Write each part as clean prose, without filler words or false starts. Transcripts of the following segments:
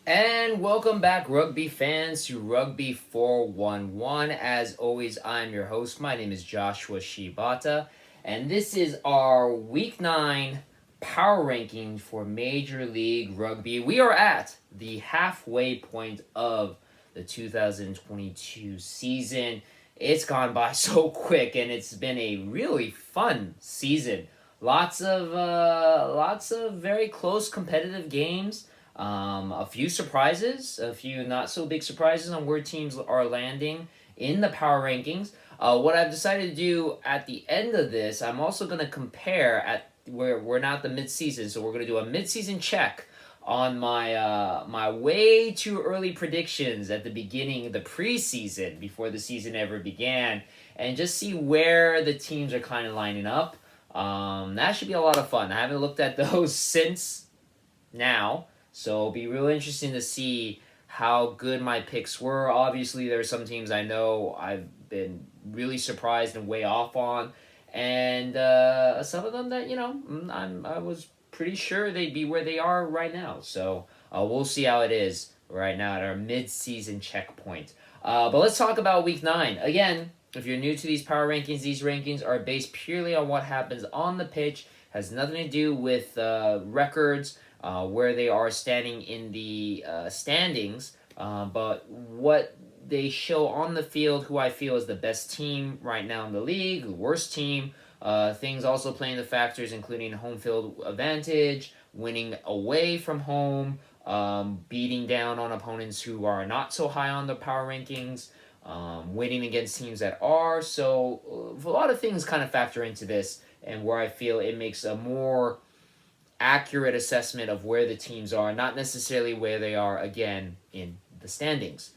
And welcome back, rugby fans, to Rugby 411. As always, I'm your host. My name is Joshua Shibata, and this is our Week 9 power ranking for Major League Rugby. We are at the halfway point of the 2022 season. It's gone by so quick, and it's been a really fun season. Lots of very close competitive games, a few surprises, a few not so big surprises on where teams are landing in the power rankings. What I've decided to do at the end of this, I'm also going to compare at where we're not at the midseason, so we're going to do a midseason check on my way too early predictions at the beginning of the preseason before the season ever began, and just see where the teams are kind of lining up. That should be a lot of fun. I haven't looked at those since now, so it'll be really interesting to see how good my picks were. Obviously, there are some teams I know I've been really surprised and way off on, and some of them that I was pretty sure they'd be where they are right now. So we'll see how it is right now at our mid-season checkpoint. But let's talk about Week 9 again. If you're new to these power rankings, these rankings are based purely on what happens on the pitch. Has nothing to do with records, where they are standing in the standings, but what they show on the field, who I feel is the best team right now in the league, the worst team. Things also playing the factors, including home field advantage, winning away from home, beating down on opponents who are not so high on the power rankings, winning against teams that are. So a lot of things kind of factor into this, and where I feel it makes a more accurate assessment of where the teams are, not necessarily where they are again in the standings.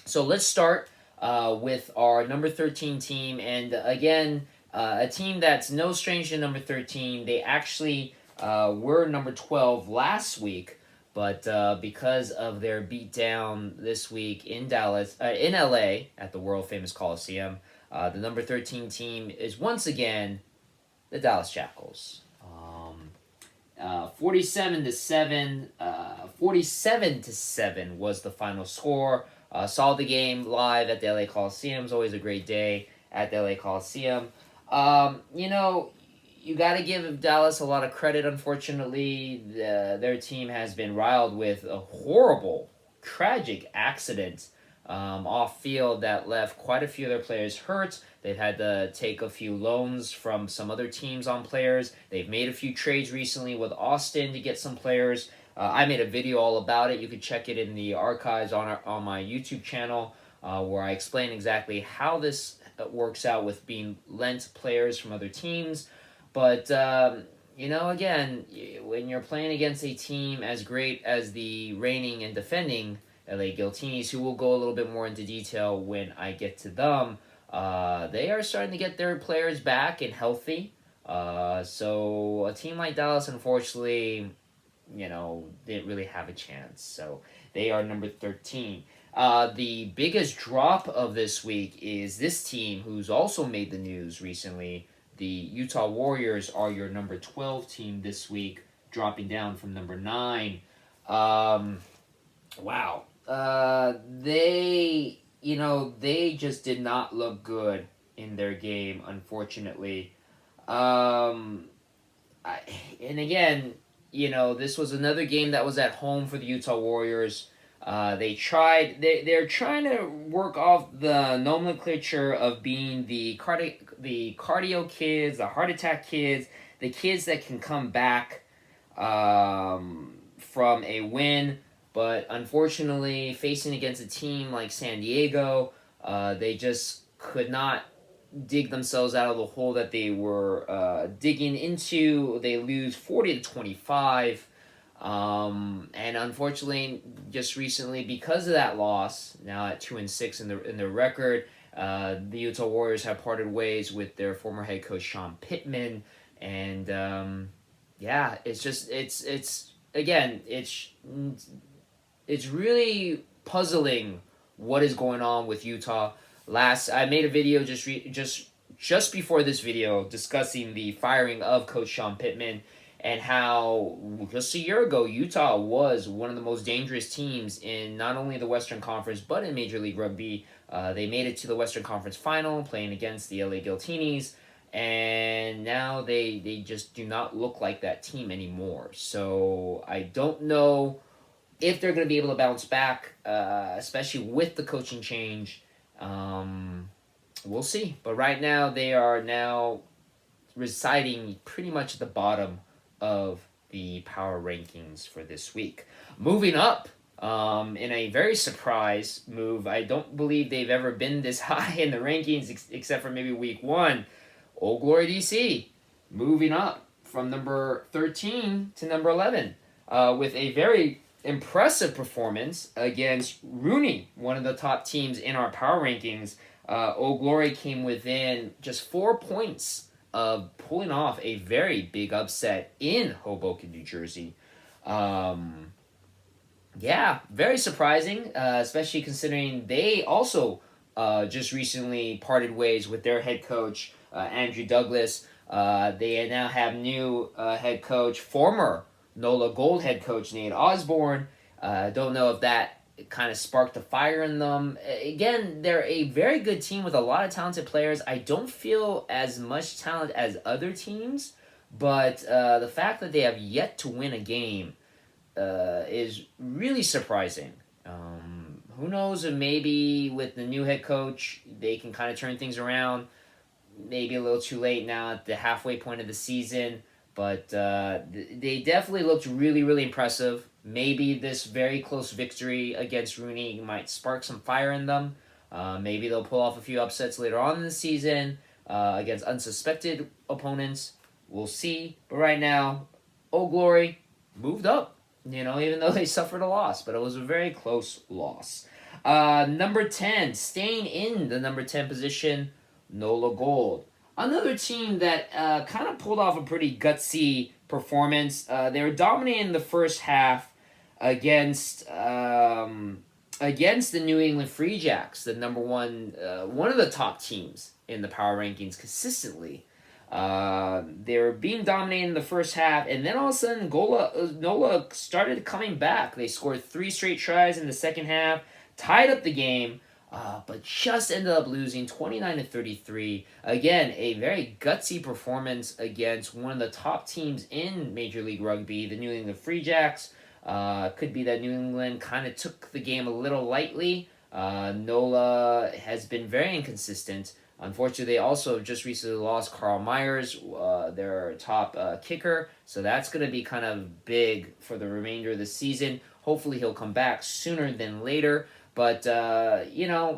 So let's start with our number 13 team, and again, a team that's no stranger to number 13. They actually were number 12 last week, but because of their beatdown this week in in LA at the world famous Coliseum, the number 13 team is once again the Dallas Jackals. 47 to 7. 47 to 7 was the final score. Saw the game live at the LA Coliseum. It's always a great day at the LA Coliseum. You got to give Dallas a lot of credit. Unfortunately, their team has been riled with a horrible, tragic accident off field that left quite a few of their players hurt. They've had to take a few loans from some other teams on players. They've made a few trades recently with Austin to get some players. I made a video all about it. You can check it in the archives on my YouTube channel, where I explain exactly how this works out with being lent players from other teams. But again, when you're playing against a team as great as the reigning and defending LA Guiltinis, who will go a little bit more into detail when I get to them, they are starting to get their players back and healthy. So a team like Dallas, unfortunately, didn't really have a chance. So they are number 13. The biggest drop of this week is this team, who's also made the news recently. The Utah Warriors are your number 12 team this week, dropping down from number 9. Wow. They just did not look good in their game, unfortunately. And again, this was another game that was at home for the Utah Warriors. They're trying to work off the nomenclature of being the cardio kids, the heart attack kids, the kids that can come back from a win. But unfortunately, facing against a team like San Diego, they just could not dig themselves out of the hole that they were digging into. They lose 40-25. And unfortunately, just recently, because of that loss, now at 2-6 in their record, the Utah Warriors have parted ways with their former head coach Sean Pittman, and it's really puzzling what is going on with Utah. I made a video just before this video discussing the firing of Coach Sean Pittman, and how just a year ago Utah was one of the most dangerous teams in not only the Western Conference but in Major League Rugby. They made it to the Western Conference Final, playing against the LA Guiltinis, and now they just do not look like that team anymore. So I don't know if they're going to be able to bounce back, especially with the coaching change. We'll see. But right now, they are now residing pretty much at the bottom of the power rankings for this week. Moving up, in a very surprise move, I don't believe they've ever been this high in the rankings except for maybe week one. Old Glory DC moving up from number 13 to number 11 with a very impressive performance against Rooney, one of the top teams in our power rankings. Old Glory came within just 4 points of pulling off a very big upset in Hoboken, New Jersey. Yeah, very surprising, especially considering they also just recently parted ways with their head coach, Andrew Douglas. They now have new head coach, former Nola Gold head coach Nate Osborne. Don't know if that kind of sparked a fire in them. Again, they're a very good team with a lot of talented players. I don't feel as much talent as other teams, but the fact that they have yet to win a game is really surprising. Who knows if maybe with the new head coach they can kind of turn things around. Maybe a little too late now at the halfway point of the season, but they definitely looked really, really impressive. Maybe this very close victory against Rooney might spark some fire in them. Maybe they'll pull off a few upsets later on in the season against unsuspected opponents. We'll see. But right now, Old Glory moved up, even though they suffered a loss. But it was a very close loss. Number 10, staying in the number 10 position, Nola Gold. Another team that kind of pulled off a pretty gutsy performance. They were dominating the first half against the New England Free Jacks, the number one of the top teams in the power rankings consistently. They were being dominated in the first half, and then all of a sudden Nola started coming back. They scored 3 straight tries in the second half, tied up the game, but just ended up losing 29-33. Again, a very gutsy performance against one of the top teams in Major League Rugby, the New England Free Jacks. Could be that New England kind of took the game a little lightly. Nola has been very inconsistent. Unfortunately, they also have just recently lost Carl Myers, their top kicker. So that's going to be kind of big for the remainder of the season. Hopefully he'll come back sooner than later. But,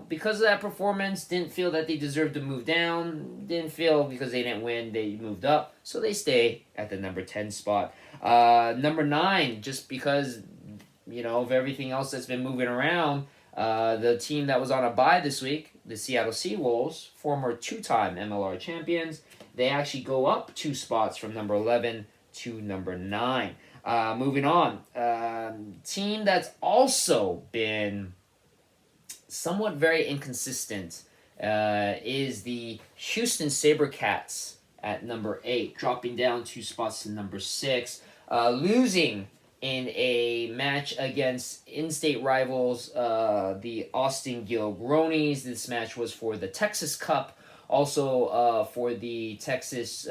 because of that performance, didn't feel that they deserved to move down. Didn't feel because they didn't win, they moved up. So they stay at the number 10 spot. Number 9, just because, of everything else that's been moving around, the team that was on a bye this week, the Seattle Seawolves, former 2-time MLR champions, they actually go up 2 spots from number 11 to number 9. Moving on, team that's also been somewhat very inconsistent is the Houston SaberCats at number 8, dropping down 2 spots to number 6, losing in a match against in-state rivals, the Austin Gilgronis. This match was for the Texas Cup, also for the Texas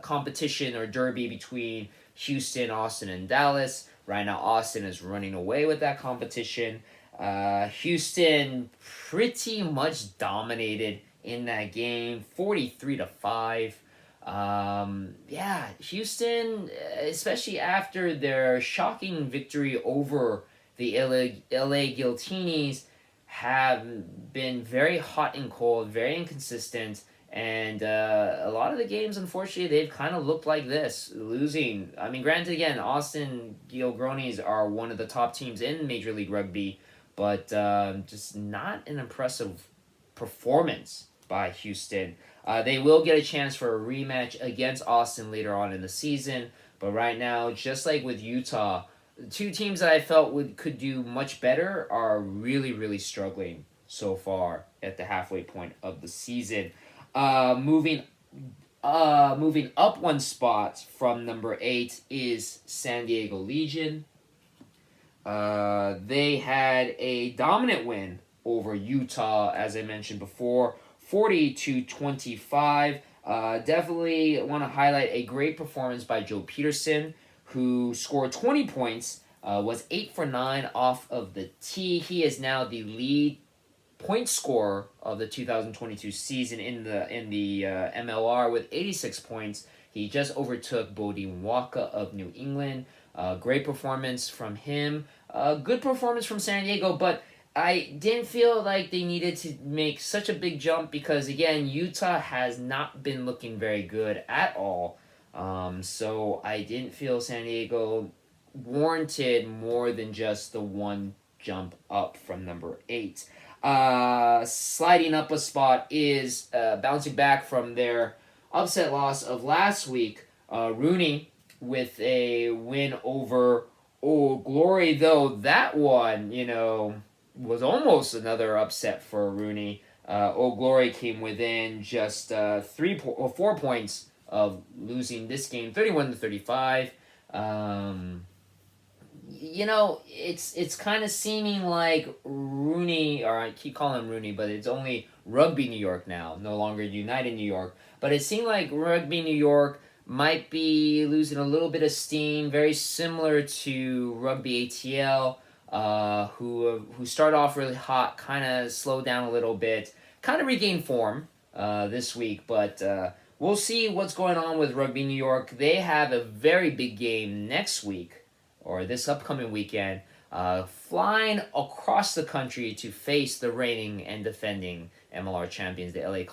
competition or derby between Houston, Austin, and Dallas. Right now, Austin is running away with that competition. Houston pretty much dominated in that game, 43-5. Houston, especially after their shocking victory over the LA Guiltinis, have been very hot and cold, very inconsistent, and a lot of the games, unfortunately, they've kind of looked like this, losing. I mean, granted, again, Austin Gilgronis are one of the top teams in Major League Rugby, but just not an impressive performance by Houston. They will get a chance for a rematch against Austin later on in the season, but right now, just like with Utah, the 2 teams that I felt could do much better are really, really struggling so far at the halfway point of the season. Moving Moving up one spot from number 8 is San Diego Legion. They had a dominant win over Utah, as I mentioned before, 40-25. Definitely want to highlight a great performance by Joe Peterson, who scored 20 points, was 8 for 9 off of the tee. He is now the lead point scorer of the 2022 season in the MLR with 86 points. He just overtook Bodie Waka of New England. Great performance from him. Good performance from San Diego, but I didn't feel like they needed to make such a big jump because, again, Utah has not been looking very good at all. So I didn't feel San Diego warranted more than just the one jump up from number 8. Sliding up a spot is bouncing back from their upset loss of last week. Rooney with a win over Old Glory, though that one, was almost another upset for Rooney. Old Glory came within just 4 points of losing this game, 31-35. It's kind of seeming like Rooney, or I keep calling him Rooney, but it's only Rugby New York now, no longer United New York. But it seemed like Rugby New York might be losing a little bit of steam, very similar to Rugby ATL, who started off really hot, kind of slowed down a little bit, kind of regained form this week, but we'll see what's going on with Rugby New York. They have a very big game next week, or this upcoming weekend, flying across the country to face the reigning and defending MLR champions, the LA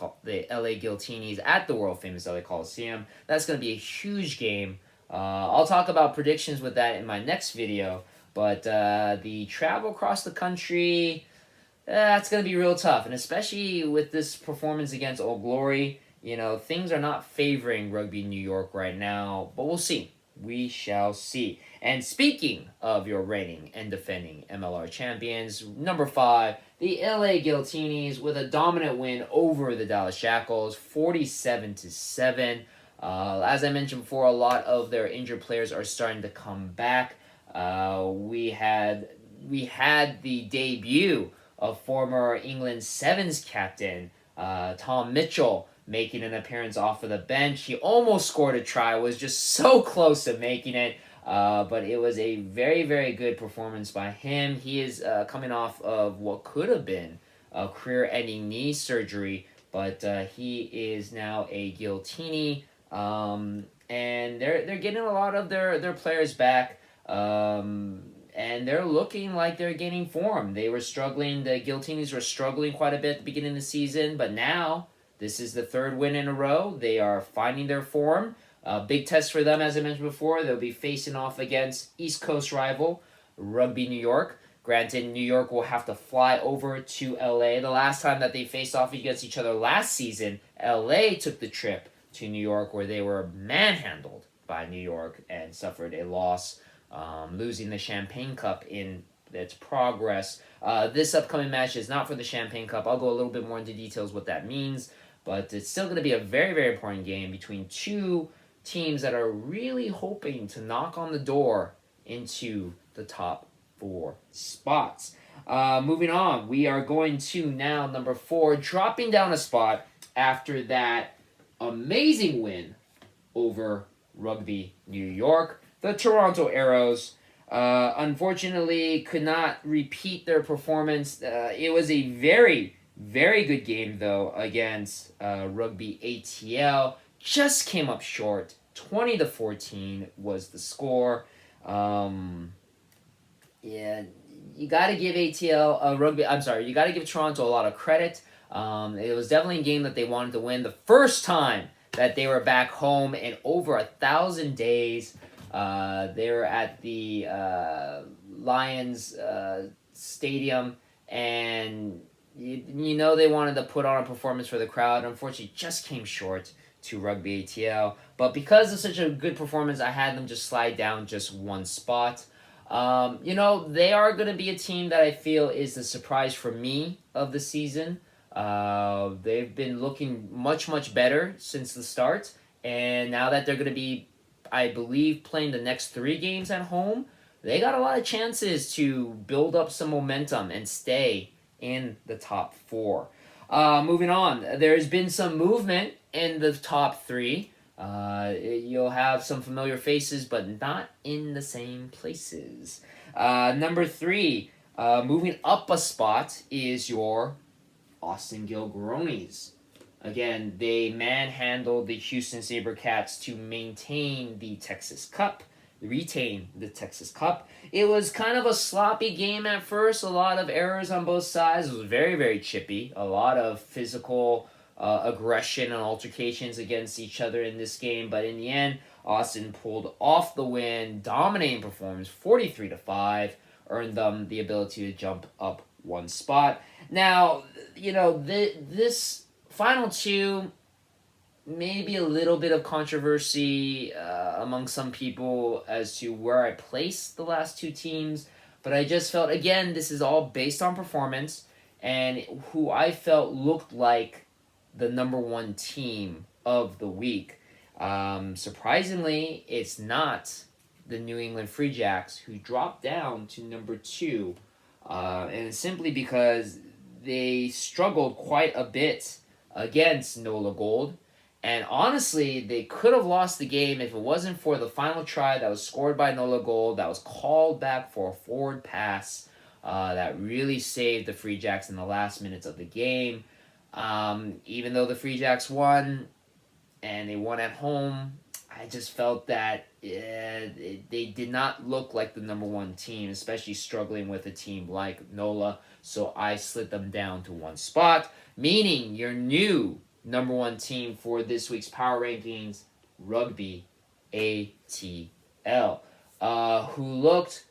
Guiltinis, at the world famous LA Coliseum. That's going to be a huge game. I'll talk about predictions with that in my next video, but the travel across the country, that's going to be real tough, and especially with this performance against Old Glory, things are not favoring Rugby New York right now, but we'll see. We shall see. And speaking of your reigning and defending MLR champions, number 5, the LA Guiltinis with a dominant win over the Dallas Jackals, 47-7. As I mentioned before, a lot of their injured players are starting to come back. We had the debut of former England Sevens captain Tom Mitchell making an appearance off of the bench. He almost scored a try, was just so close to making it, but it was a very, very good performance by him. He is coming off of what could have been a career-ending knee surgery, but he is now a Guiltini, and they're getting a lot of their players back, and they're looking like they're gaining form. They were struggling, the Guiltinis were struggling quite a bit at the beginning of the season, but now this is the 3rd win in a row. They are finding their form. Big test for them, as I mentioned before. They'll be facing off against East Coast rival Rugby New York. Granted, New York will have to fly over to LA. The last time that they faced off against each other last season, LA took the trip to New York, where they were manhandled by New York and suffered a loss, losing the Champagne Cup in its progress. This upcoming match is not for the Champagne Cup. I'll go a little bit more into details what that means. But it's still going to be a very, very important game between two teams that are really hoping to knock on the door into the top 4 spots. Moving on, we are going to now number 4, dropping down a spot after that amazing win over Rugby New York. The Toronto Arrows, unfortunately, could not repeat their performance. It was a very, very good game, though, against Rugby ATL. Just came up short. 20-14 was the score. Yeah, you got to give ATL you got to give Toronto a lot of credit. It was definitely a game that they wanted to win. The first time that they were back home in over 1,000 days. They were at the Lions Stadium, and they wanted to put on a performance for the crowd. Unfortunately, just came short to Rugby ATL. But because of such a good performance, I had them just slide down just one spot. They are going to be a team that I feel is the surprise for me of the season. They've been looking much, much better since the start. And now that they're going to be, I believe, playing the next 3 games at home, they got a lot of chances to build up some momentum and stay in the top 4. Moving on, there's been some movement in the top 3. You'll have some familiar faces, but not in the same places. Number 3, moving up a spot, is your Austin Gilgronis. Again, they manhandled the Houston SaberCats to maintain the Texas Cup, retain the Texas Cup. It was kind of a sloppy game at first, a lot of errors on both sides. It was very, very chippy, a lot of physical aggression and altercations against each other in this game, but in the end, Austin pulled off the win, dominating performance, 43-5, earned them the ability to jump up 1 spot. Now, this final 2, maybe a little bit of controversy among some people as to where I place the last 2 teams, but I just felt, again, this is all based on performance and who I felt looked like the number 1 team of the week. Surprisingly, it's not the New England Free Jacks, who dropped down to number 2, and simply because they struggled quite a bit against Nola Gold. And honestly, they could have lost the game if it wasn't for the final try that was scored by Nola Gold, that was called back for a forward pass that really saved the Free Jacks in the last minutes of the game. Even though the Free Jacks won, and they won at home, I just felt that they did not look like the number 1 team, especially struggling with a team like NOLA. So I slid them down to 1 spot, meaning your new number 1 team for this week's Power Rankings, Rugby ATL, who looked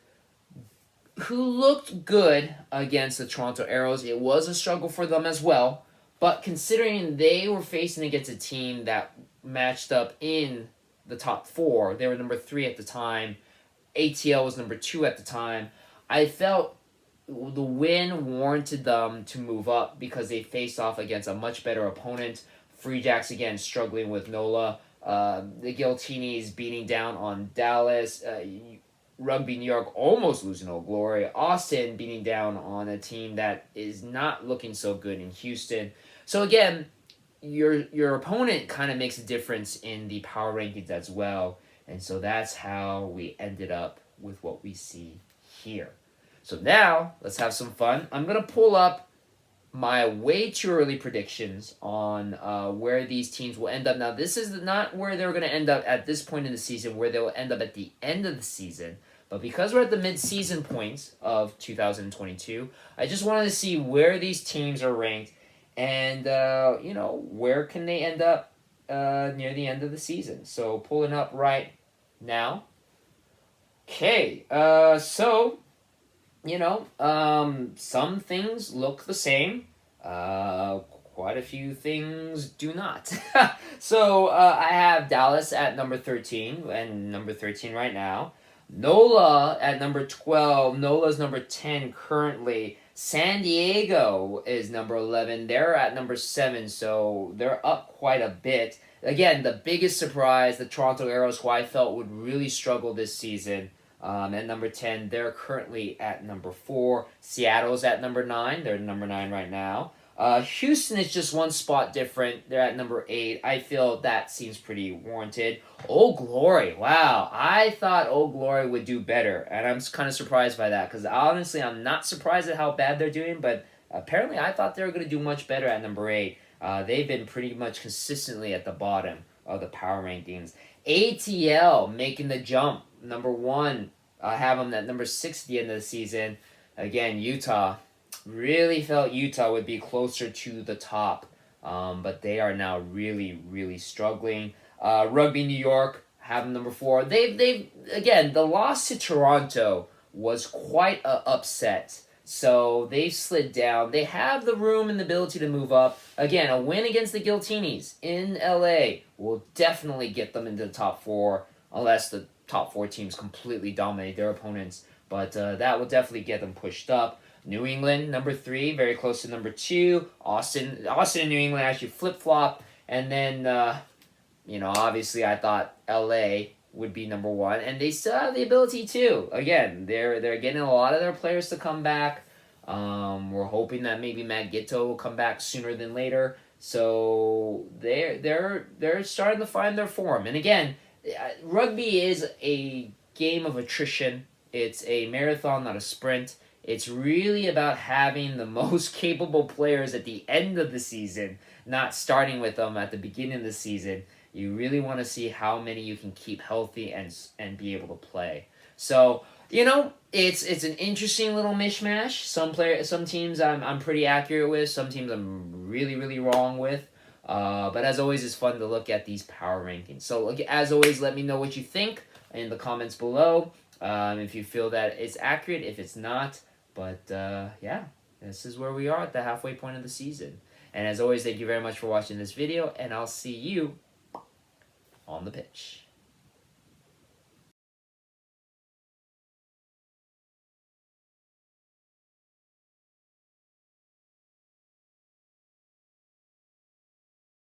good against the Toronto Arrows. It was a struggle for them as well, but considering they were facing against a team that matched up in the top 4, they were number 3 at the time, ATL was number 2 at the time, I felt the win warranted them to move up because they faced off against a much better opponent. Free Jacks, again, struggling with NOLA. The Guiltinis beating down on Dallas. Rugby New York almost losing Old Glory. Austin beating down on a team that is not looking so good in Houston. So again, your opponent kind of makes a difference in the power rankings as well. And so that's how we ended up with what we see here. So now, let's have some fun. I'm going to pull up my way too early predictions on where these teams will end up. Now, this is not where they're going to end up at this point in the season, where they will end up at the end of the season. But because we're at the mid-season points of 2022, I just wanted to see where these teams are ranked and, where can they end up near the end of the season. So, pulling up right now. Okay, so... some things look the same. Quite a few things do not. So, I have Dallas at number 13, and number 13 right now. NOLA at number 12. NOLA's number 10 currently. San Diego is number 11. They're at number 7, so they're up quite a bit. Again, the biggest surprise, the Toronto Arrows, who I felt would really struggle this season. At number 10, they're currently at number 4. Seattle's at number 9. They're number 9 right now. Houston is just 1 spot different. They're at number 8. I feel that seems pretty warranted. Old Glory. Wow. I thought Old Glory would do better. And I'm kind of surprised by that. Because honestly, I'm not surprised at how bad they're doing. But apparently, I thought they were going to do much better at number 8. They've been pretty much consistently at the bottom of the power rankings. ATL making the jump. Number 1, I have them at number 6 at the end of the season. Again, Utah. Really felt Utah would be closer to the top. But they are now really, really struggling. Rugby New York, have them number 4. They've again, the loss to Toronto was quite an upset. So they've slid down. They have the room and the ability to move up. Again, a win against the Guiltinis in LA will definitely get them into the top 4, unless the top 4 teams completely dominate their opponents. But that will definitely get them pushed up. New England, number 3, very close to number 2. Austin and New England actually flip-flop. And then, obviously I thought LA would be number 1. And they still have the ability to. Again, they're getting a lot of their players to come back. We're hoping that maybe Matt Gitto will come back sooner than later. So they're starting to find their form. And again, rugby is a game of attrition. It's a marathon, not a sprint. It's really about having the most capable players at the end of the season, not starting with them at the beginning of the season. You really want to see how many you can keep healthy and be able to play. So, it's an interesting little mishmash. Some teams I'm pretty accurate with. Some teams I'm really, really wrong with. But as always, it's fun to look at these power rankings. So, as always, let me know what you think in the comments below. If you feel that it's accurate, if it's not. But, yeah, this is where we are at the halfway point of the season. And as always, thank you very much for watching this video, and I'll see you on the pitch.